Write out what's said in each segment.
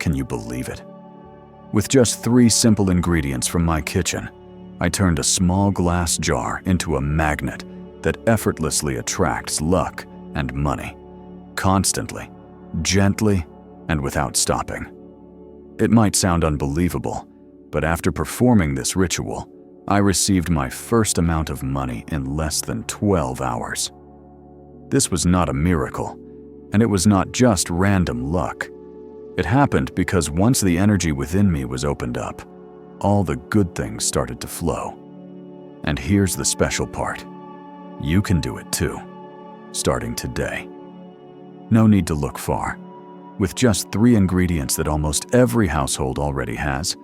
Can you believe it? With just 3 simple ingredients from my kitchen, I turned a small glass jar into a magnet that effortlessly attracts luck and money, constantly, gently, and without stopping. It might sound unbelievable, but after performing this ritual, I received my first amount of money in less than 12 hours. This was not a miracle, and it was not just random luck. It happened because once the energy within me was opened up, all the good things started to flow. And here's the special part. You can do it too, starting today. No need to look far. With just 3 ingredients that almost every household already has,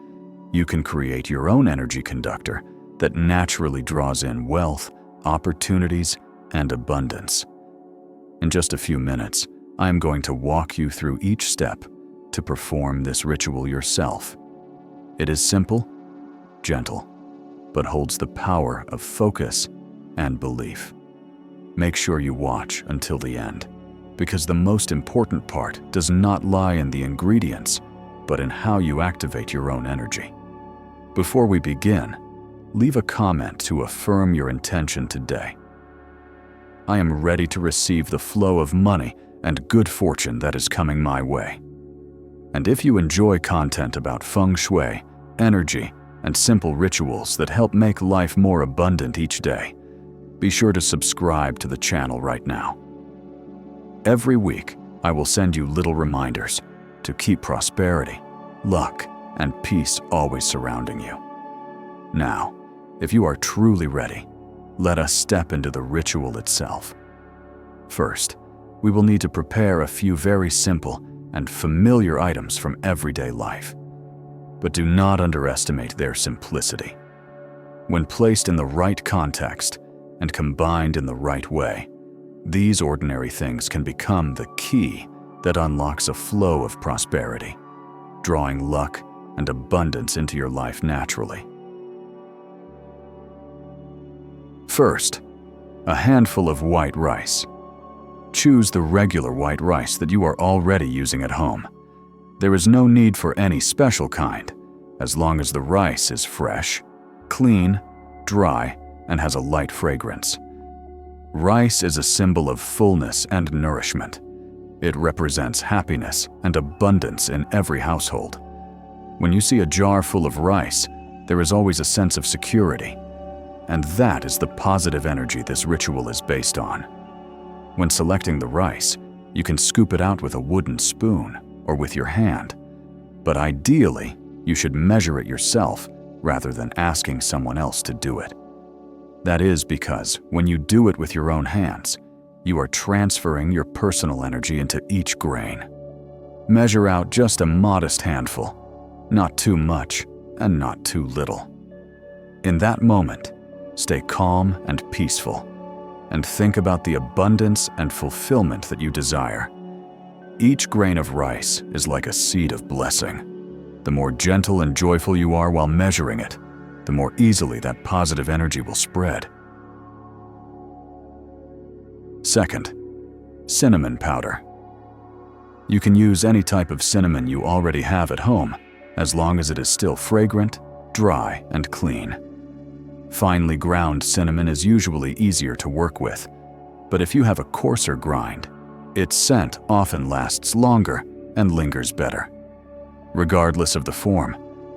you can create your own energy conductor that naturally draws in wealth, opportunities, and abundance. In just a few minutes, I am going to walk you through each step to perform this ritual yourself. It is simple, gentle, but holds the power of focus and belief. Make sure you watch until the end, because the most important part does not lie in the ingredients, but in how you activate your own energy. Before we begin, leave a comment to affirm your intention today. I am ready to receive the flow of money and good fortune that is coming my way. And if you enjoy content about Feng Shui, energy, and simple rituals that help make life more abundant each day, be sure to subscribe to the channel right now. Every week, I will send you little reminders to keep prosperity, luck, and peace always surrounding you. Now, if you are truly ready, let us step into the ritual itself. First, we will need to prepare a few very simple and familiar items from everyday life. But do not underestimate their simplicity. When placed in the right context and combined in the right way, these ordinary things can become the key that unlocks a flow of prosperity, drawing luck and abundance into your life naturally. First, a handful of white rice. Choose the regular white rice that you are already using at home. There is no need for any special kind, as long as the rice is fresh, clean, dry, and has a light fragrance. Rice is a symbol of fullness and nourishment. It represents happiness and abundance in every household. When you see a jar full of rice, there is always a sense of security. And that is the positive energy this ritual is based on. When selecting the rice, you can scoop it out with a wooden spoon or with your hand. But ideally, you should measure it yourself rather than asking someone else to do it. That is because when you do it with your own hands, you are transferring your personal energy into each grain. Measure out just a modest handful, not too much and not too little. In that moment, stay calm and peaceful, and think about the abundance and fulfillment that you desire. Each grain of rice is like a seed of blessing. The more gentle and joyful you are while measuring it, the more easily that positive energy will spread. Second, cinnamon powder. You can use any type of cinnamon you already have at home, as long as it is still fragrant, dry, and clean. Finely ground cinnamon is usually easier to work with, but if you have a coarser grind, its scent often lasts longer and lingers better. Regardless of the form,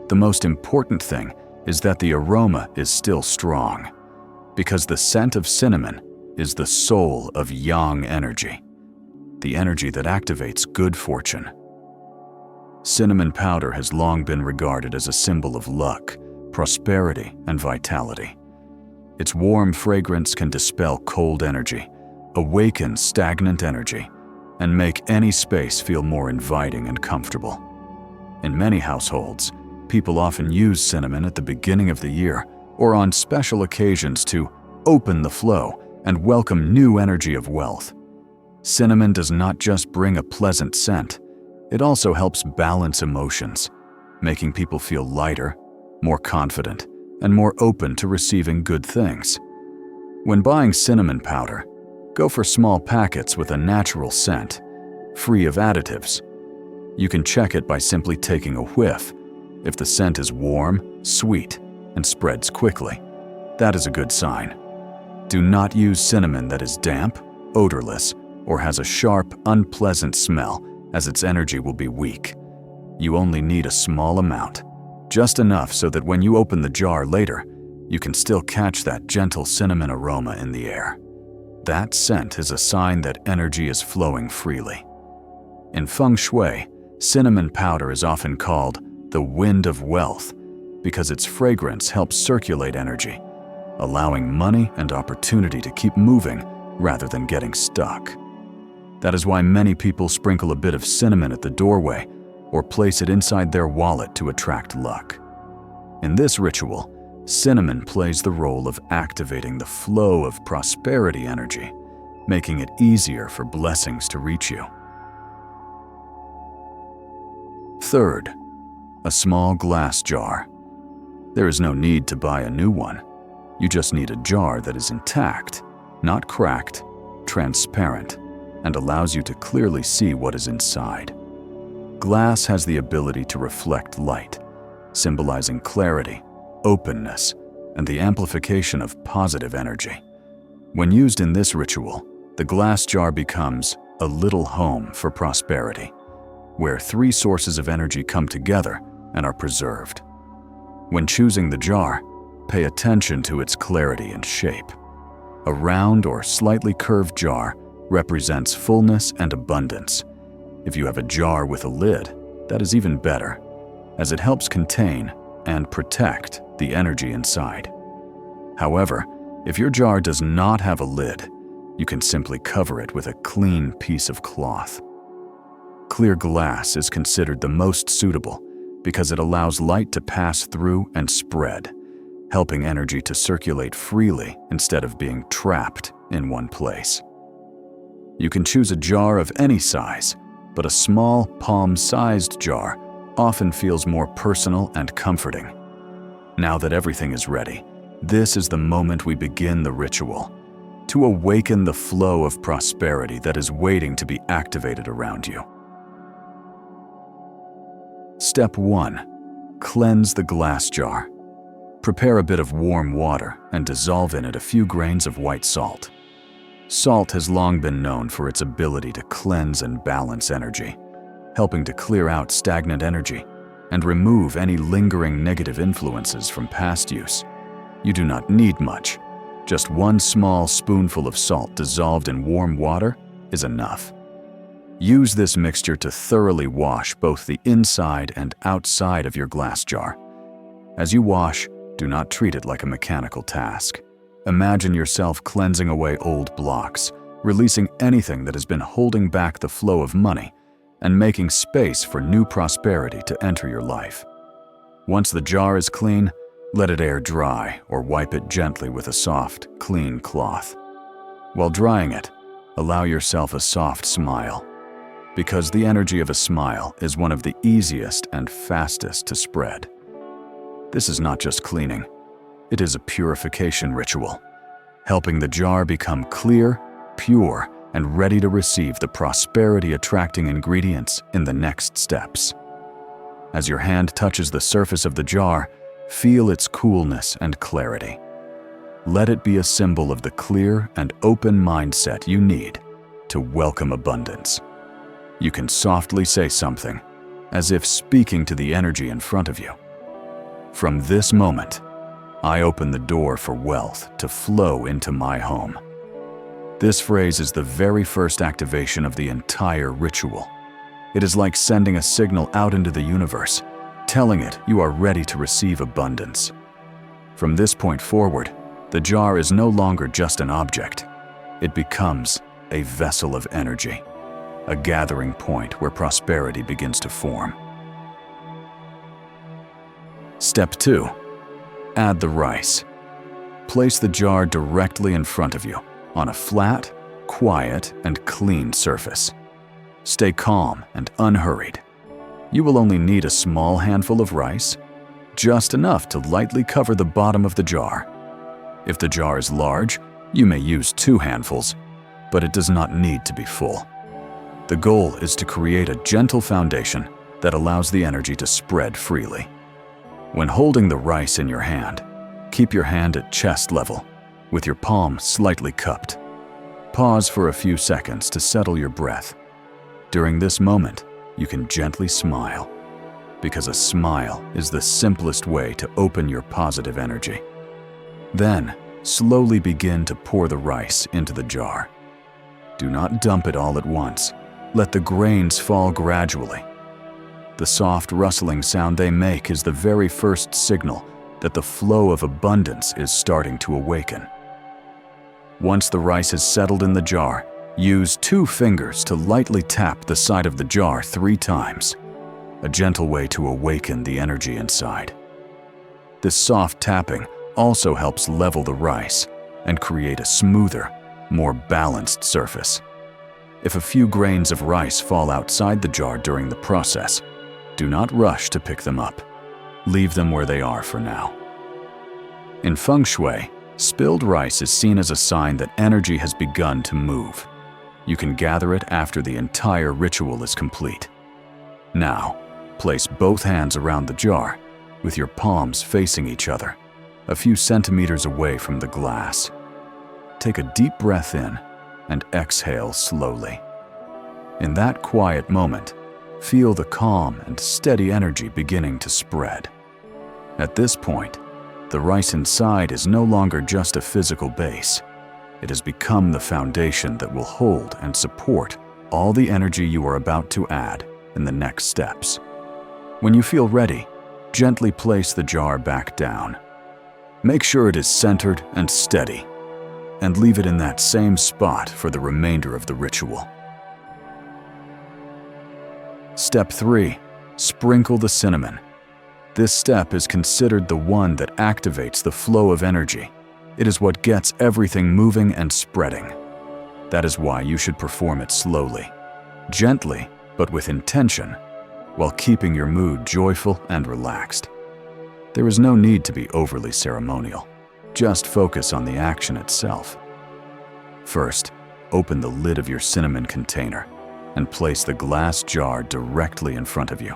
the most important thing is that the aroma is still strong, because the scent of cinnamon is the soul of yang energy, the energy that activates good fortune. Cinnamon powder has long been regarded as a symbol of luck, prosperity, and vitality. Its warm fragrance can dispel cold energy, awaken stagnant energy, and make any space feel more inviting and comfortable. In many households, people often use cinnamon at the beginning of the year or on special occasions to open the flow and welcome new energy of wealth. Cinnamon does not just bring a pleasant scent, it also helps balance emotions, making people feel lighter, more confident, and more open to receiving good things. When buying cinnamon powder, go for small packets with a natural scent, free of additives. You can check it by simply taking a whiff. If the scent is warm, sweet, and spreads quickly, that is a good sign. Do not use cinnamon that is damp, odorless, or has a sharp, unpleasant smell, as its energy will be weak. You only need a small amount, just enough so that when you open the jar later, you can still catch that gentle cinnamon aroma in the air. That scent is a sign that energy is flowing freely. In Feng Shui, cinnamon powder is often called the wind of wealth because its fragrance helps circulate energy, allowing money and opportunity to keep moving rather than getting stuck. That is why many people sprinkle a bit of cinnamon at the doorway or place it inside their wallet to attract luck. In this ritual, cinnamon plays the role of activating the flow of prosperity energy, making it easier for blessings to reach you. Third, a small glass jar. There is no need to buy a new one. You just need a jar that is intact, not cracked, transparent, and allows you to clearly see what is inside. Glass has the ability to reflect light, symbolizing clarity, openness, and the amplification of positive energy. When used in this ritual, the glass jar becomes a little home for prosperity, where three sources of energy come together and are preserved. When choosing the jar, pay attention to its clarity and shape. A round or slightly curved jar represents fullness and abundance. If you have a jar with a lid, that is even better, as it helps contain and protect the energy inside. However, if your jar does not have a lid, you can simply cover it with a clean piece of cloth. Clear glass is considered the most suitable because it allows light to pass through and spread, helping energy to circulate freely instead of being trapped in one place. You can choose a jar of any size, but a small, palm-sized jar often feels more personal and comforting. Now that everything is ready, this is the moment we begin the ritual, to awaken the flow of prosperity that is waiting to be activated around you. Step 1. Cleanse the glass jar. Prepare a bit of warm water and dissolve in it a few grains of white salt. Salt has long been known for its ability to cleanse and balance energy, helping to clear out stagnant energy and remove any lingering negative influences from past use. You do not need much. Just one small spoonful of salt dissolved in warm water is enough. Use this mixture to thoroughly wash both the inside and outside of your glass jar. As you wash, do not treat it like a mechanical task. Imagine yourself cleansing away old blocks, releasing anything that has been holding back the flow of money, and making space for new prosperity to enter your life. Once the jar is clean, let it air dry or wipe it gently with a soft, clean cloth. While drying it, allow yourself a soft smile, because the energy of a smile is one of the easiest and fastest to spread. This is not just cleaning. It is a purification ritual, helping the jar become clear, pure, and ready to receive the prosperity-attracting ingredients in the next steps. As your hand touches the surface of the jar, feel its coolness and clarity. Let it be a symbol of the clear and open mindset you need to welcome abundance. You can softly say something, as if speaking to the energy in front of you. From this moment, I open the door for wealth to flow into my home. This phrase is the very first activation of the entire ritual. It is like sending a signal out into the universe, telling it you are ready to receive abundance. From this point forward, the jar is no longer just an object. It becomes a vessel of energy, a gathering point where prosperity begins to form. Step 2. Add the rice. Place the jar directly in front of you, on a flat, quiet, and clean surface. Stay calm and unhurried. You will only need a small handful of rice, just enough to lightly cover the bottom of the jar. If the jar is large, you may use 2 handfuls, but it does not need to be full. The goal is to create a gentle foundation that allows the energy to spread freely. When holding the rice in your hand, keep your hand at chest level, with your palm slightly cupped. Pause for a few seconds to settle your breath. During this moment, you can gently smile, because a smile is the simplest way to open your positive energy. Then, slowly begin to pour the rice into the jar. Do not dump it all at once. Let the grains fall gradually. The soft rustling sound they make is the very first signal that the flow of abundance is starting to awaken. Once the rice is settled in the jar, use 2 fingers to lightly tap the side of the jar 3 times, a gentle way to awaken the energy inside. This soft tapping also helps level the rice and create a smoother, more balanced surface. If a few grains of rice fall outside the jar during the process, do not rush to pick them up. Leave them where they are for now. In Feng Shui, spilled rice is seen as a sign that energy has begun to move. You can gather it after the entire ritual is complete. Now, place both hands around the jar, with your palms facing each other, a few centimeters away from the glass. Take a deep breath in and exhale slowly. In that quiet moment, feel the calm and steady energy beginning to spread. At this point, the rice inside is no longer just a physical base. It has become the foundation that will hold and support all the energy you are about to add in the next steps. When you feel ready, gently place the jar back down. Make sure it is centered and steady, and leave it in that same spot for the remainder of the ritual. Step 3. Sprinkle the cinnamon. This step is considered the one that activates the flow of energy. It is what gets everything moving and spreading. That is why you should perform it slowly, gently, but with intention, while keeping your mood joyful and relaxed. There is no need to be overly ceremonial. Just focus on the action itself. First, open the lid of your cinnamon container and place the glass jar directly in front of you.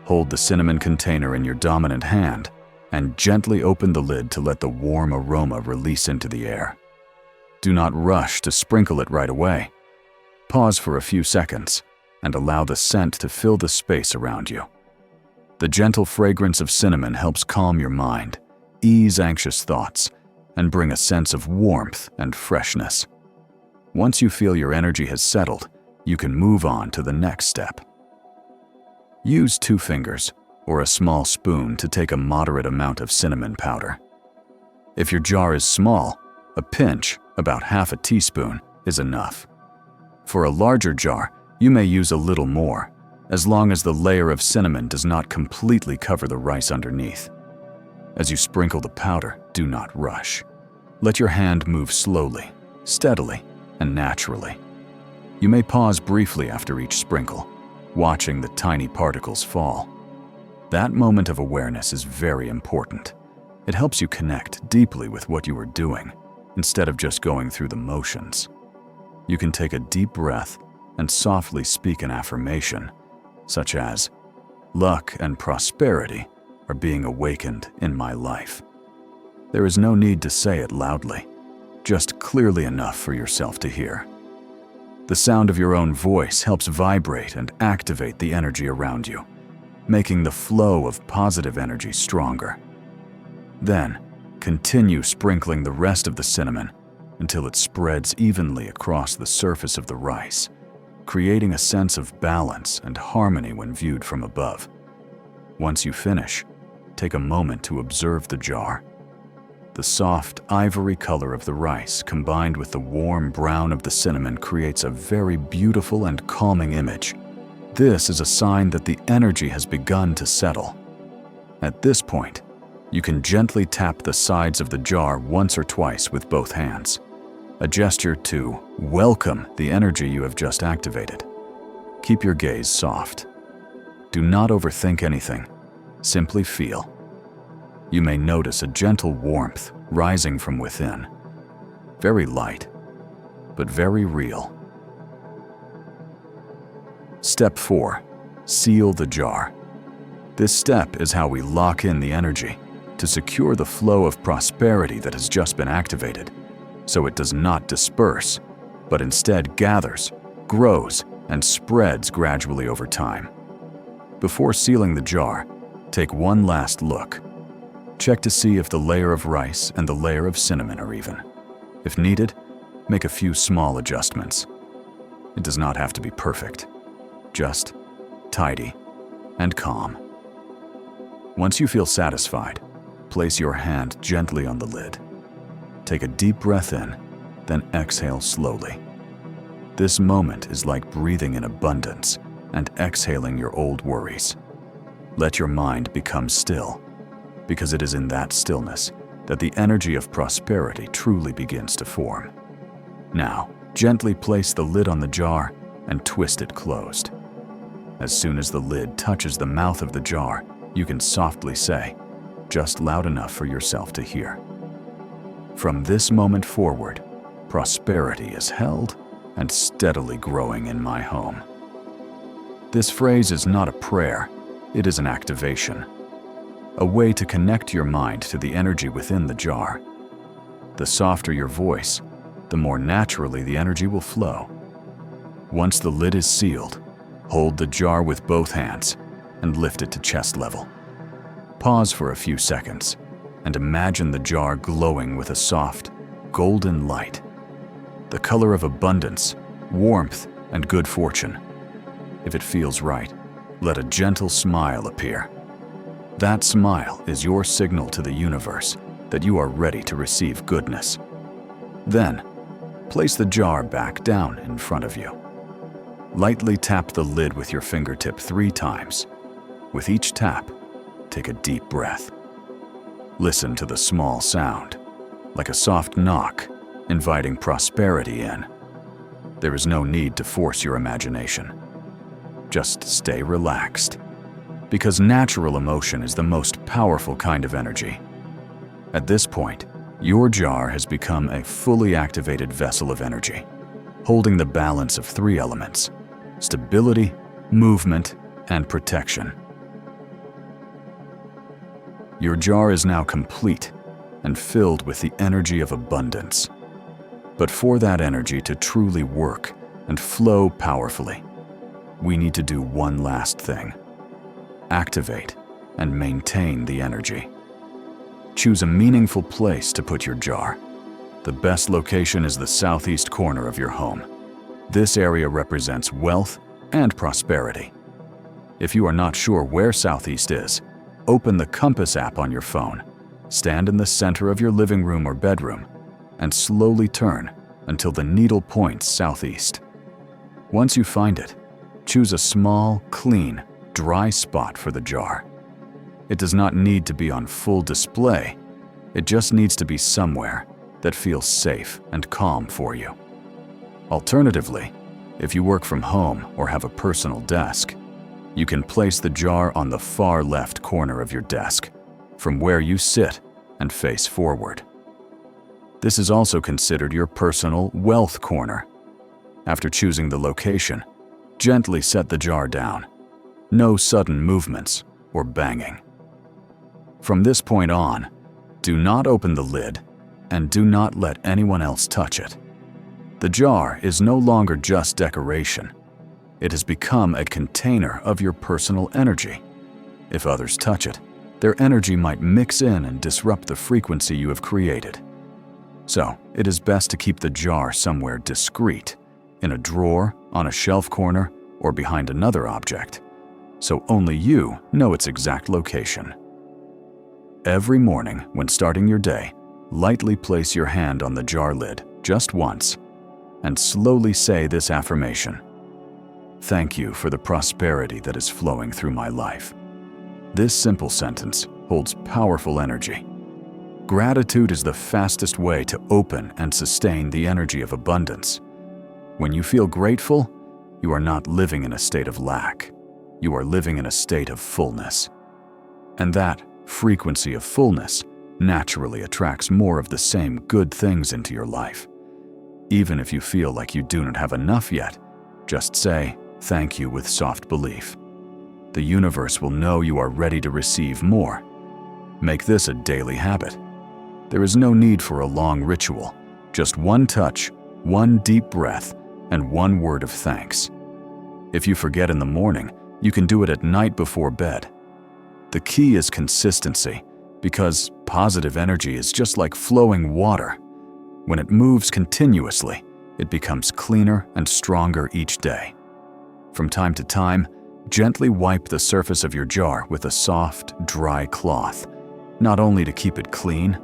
Hold the cinnamon container in your dominant hand and gently open the lid to let the warm aroma release into the air. Do not rush to sprinkle it right away. Pause for a few seconds and allow the scent to fill the space around you. The gentle fragrance of cinnamon helps calm your mind, ease anxious thoughts, and bring a sense of warmth and freshness. Once you feel your energy has settled, you can move on to the next step. Use 2 fingers or a small spoon to take a moderate amount of cinnamon powder. If your jar is small, a pinch, about half a teaspoon, is enough. For a larger jar, you may use a little more, as long as the layer of cinnamon does not completely cover the rice underneath. As you sprinkle the powder, do not rush. Let your hand move slowly, steadily, and naturally. You may pause briefly after each sprinkle, watching the tiny particles fall. That moment of awareness is very important. It helps you connect deeply with what you are doing, instead of just going through the motions. You can take a deep breath and softly speak an affirmation, such as, "Luck and prosperity are being awakened in my life." There is no need to say it loudly, just clearly enough for yourself to hear. The sound of your own voice helps vibrate and activate the energy around you, making the flow of positive energy stronger. Then, continue sprinkling the rest of the cinnamon until it spreads evenly across the surface of the rice, creating a sense of balance and harmony when viewed from above. Once you finish, take a moment to observe the jar. The soft, ivory color of the rice combined with the warm brown of the cinnamon creates a very beautiful and calming image. This is a sign that the energy has begun to settle. At this point, you can gently tap the sides of the jar once or twice with both hands, a gesture to welcome the energy you have just activated. Keep your gaze soft. Do not overthink anything. Simply feel. You may notice a gentle warmth rising from within. Very light, but very real. Step 4. seal the jar. This step is how we lock in the energy to secure the flow of prosperity that has just been activated, so it does not disperse, but instead gathers, grows, and spreads gradually over time. Before sealing the jar, take one last look. Check to see if the layer of rice and the layer of cinnamon are even. If needed, make a few small adjustments. It does not have to be perfect, just tidy and calm. Once you feel satisfied, place your hand gently on the lid. Take a deep breath in, then exhale slowly. This moment is like breathing in abundance and exhaling your old worries. Let your mind become still, because it is in that stillness that the energy of prosperity truly begins to form. Now, gently place the lid on the jar and twist it closed. As soon as the lid touches the mouth of the jar, you can softly say, just loud enough for yourself to hear, "From this moment forward, prosperity is held and steadily growing in my home." This phrase is not a prayer, it is an activation, a way to connect your mind to the energy within the jar. The softer your voice, the more naturally the energy will flow. Once the lid is sealed, hold the jar with both hands and lift it to chest level. Pause for a few seconds and imagine the jar glowing with a soft, golden light, the color of abundance, warmth, and good fortune. If it feels right, let a gentle smile appear. That smile is your signal to the universe that you are ready to receive goodness. Then, place the jar back down in front of you. Lightly tap the lid with your fingertip 3 times. With each tap, take a deep breath. Listen to the small sound, like a soft knock, inviting prosperity in. There is no need to force your imagination. Just stay relaxed, because natural emotion is the most powerful kind of energy. At this point, your jar has become a fully activated vessel of energy, holding the balance of 3 elements: stability, movement, and protection. Your jar is now complete and filled with the energy of abundance. But for that energy to truly work and flow powerfully, we need to do one last thing: activate and maintain the energy. Choose a meaningful place to put your jar. The best location is the southeast corner of your home. This area represents wealth and prosperity. If you are not sure where southeast is, open the compass app on your phone, stand in the center of your living room or bedroom, and slowly turn until the needle points southeast. Once you find it, choose a small, clean, dry spot for the jar. It does not need to be on full display. It just needs to be somewhere that feels safe and calm for you. Alternatively, if you work from home or have a personal desk, you can place the jar on the far left corner of your desk, from where you sit and face forward. This is also considered your personal wealth corner. After choosing the location, gently set the jar down. No sudden movements or banging. From this point on, do not open the lid and do not let anyone else touch it. The jar is no longer just decoration. It has become a container of your personal energy. If others touch it, their energy might mix in and disrupt the frequency you have created. So, it is best to keep the jar somewhere discreet, in a drawer, on a shelf corner, or behind another object, so only you know its exact location. Every morning when starting your day, lightly place your hand on the jar lid just once, and slowly say this affirmation: "Thank you for the prosperity that is flowing through my life." This simple sentence holds powerful energy. Gratitude is the fastest way to open and sustain the energy of abundance. When you feel grateful, you are not living in a state of lack. You are living in a state of fullness. And that frequency of fullness naturally attracts more of the same good things into your life. Even if you feel like you do not have enough yet, just say thank you with soft belief. The universe will know you are ready to receive more. Make this a daily habit. There is no need for a long ritual, just one touch, one deep breath, and one word of thanks. If you forget in the morning, you can do it at night before bed. The key is consistency, because positive energy is just like flowing water. When it moves continuously, it becomes cleaner and stronger each day. From time to time, gently wipe the surface of your jar with a soft, dry cloth, not only to keep it clean,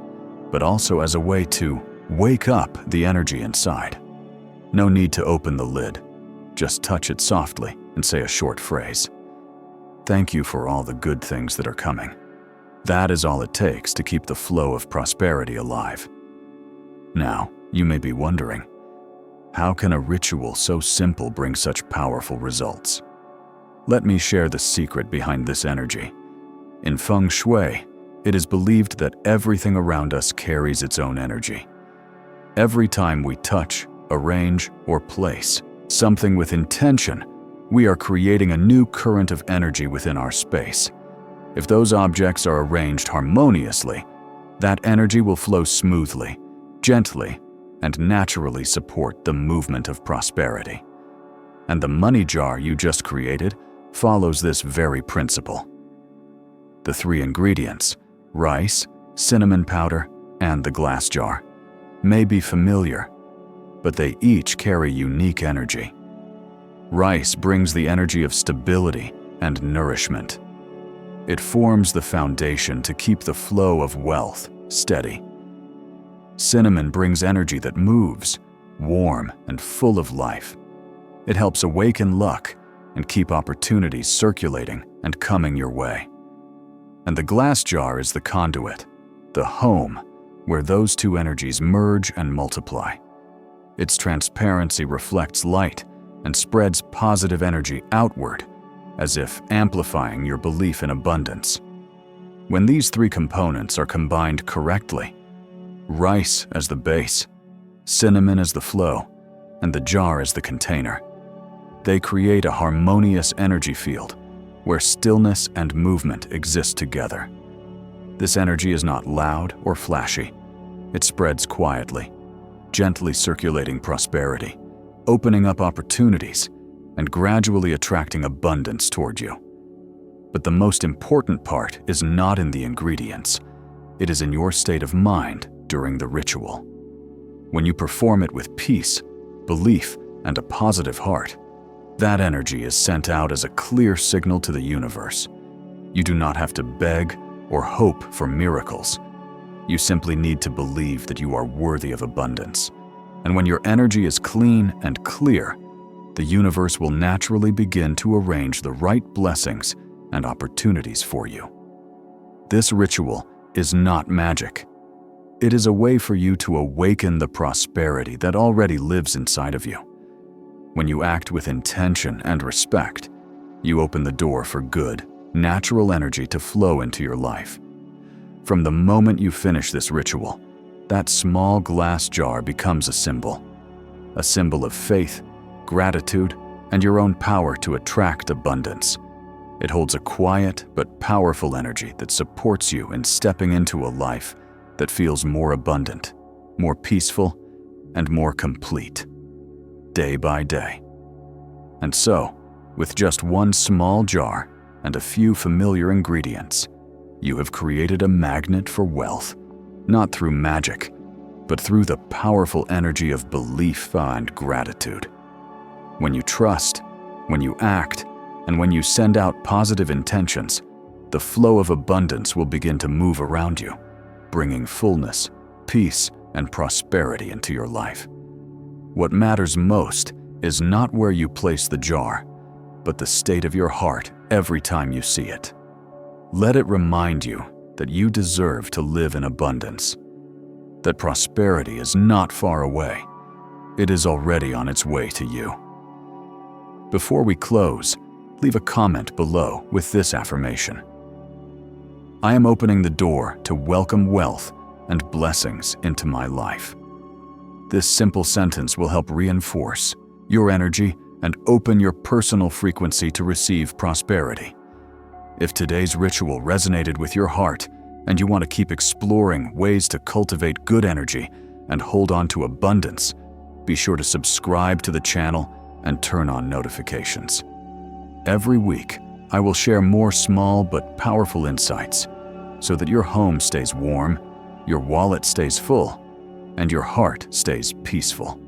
but also as a way to wake up the energy inside. No need to open the lid. Just touch it softly and say a short phrase. Thank you for all the good things that are coming. That is all it takes to keep the flow of prosperity alive. Now, you may be wondering, how can a ritual so simple bring such powerful results? Let me share the secret behind this energy. In Feng Shui, it is believed that everything around us carries its own energy. Every time we touch, arrange, or place something with intention, we are creating a new current of energy within our space. If those objects are arranged harmoniously, that energy will flow smoothly, gently, and naturally support the movement of prosperity. And the money jar you just created follows this very principle. The 3 ingredients, rice, cinnamon powder, and the glass jar, may be familiar, but they each carry unique energy. Rice brings the energy of stability and nourishment. It forms the foundation to keep the flow of wealth steady. Cinnamon brings energy that moves, warm and full of life. It helps awaken luck and keep opportunities circulating and coming your way. And the glass jar is the conduit, the home, where those two energies merge and multiply. Its transparency reflects light and spreads positive energy outward, as if amplifying your belief in abundance. When these 3 components are combined correctly, rice as the base, cinnamon as the flow, and the jar as the container, they create a harmonious energy field where stillness and movement exist together. This energy is not loud or flashy. It spreads quietly, gently circulating prosperity, opening up opportunities, and gradually attracting abundance toward you. But the most important part is not in the ingredients. It is in your state of mind during the ritual. When you perform it with peace, belief, and a positive heart, that energy is sent out as a clear signal to the universe. You do not have to beg or hope for miracles. You simply need to believe that you are worthy of abundance. And when your energy is clean and clear, the universe will naturally begin to arrange the right blessings and opportunities for you. This ritual is not magic. It is a way for you to awaken the prosperity that already lives inside of you. When you act with intention and respect, you open the door for good, natural energy to flow into your life. From the moment you finish this ritual, that small glass jar becomes a symbol of faith, gratitude, and your own power to attract abundance. It holds a quiet but powerful energy that supports you in stepping into a life that feels more abundant, more peaceful, and more complete, day by day. And so, with just one small jar and a few familiar ingredients, you have created a magnet for wealth, not through magic, but through the powerful energy of belief and gratitude. When you trust, when you act, and when you send out positive intentions, the flow of abundance will begin to move around you, bringing fullness, peace, and prosperity into your life. What matters most is not where you place the jar, but the state of your heart every time you see it. Let it remind you that you deserve to live in abundance, that prosperity is not far away. It is already on its way to you. Before we close, leave a comment below with this affirmation. I am opening the door to welcome wealth and blessings into my life. This simple sentence will help reinforce your energy and open your personal frequency to receive prosperity. If today's ritual resonated with your heart and you want to keep exploring ways to cultivate good energy and hold on to abundance, be sure to subscribe to the channel and turn on notifications. Every week, I will share more small but powerful insights so that your home stays warm, your wallet stays full, and your heart stays peaceful.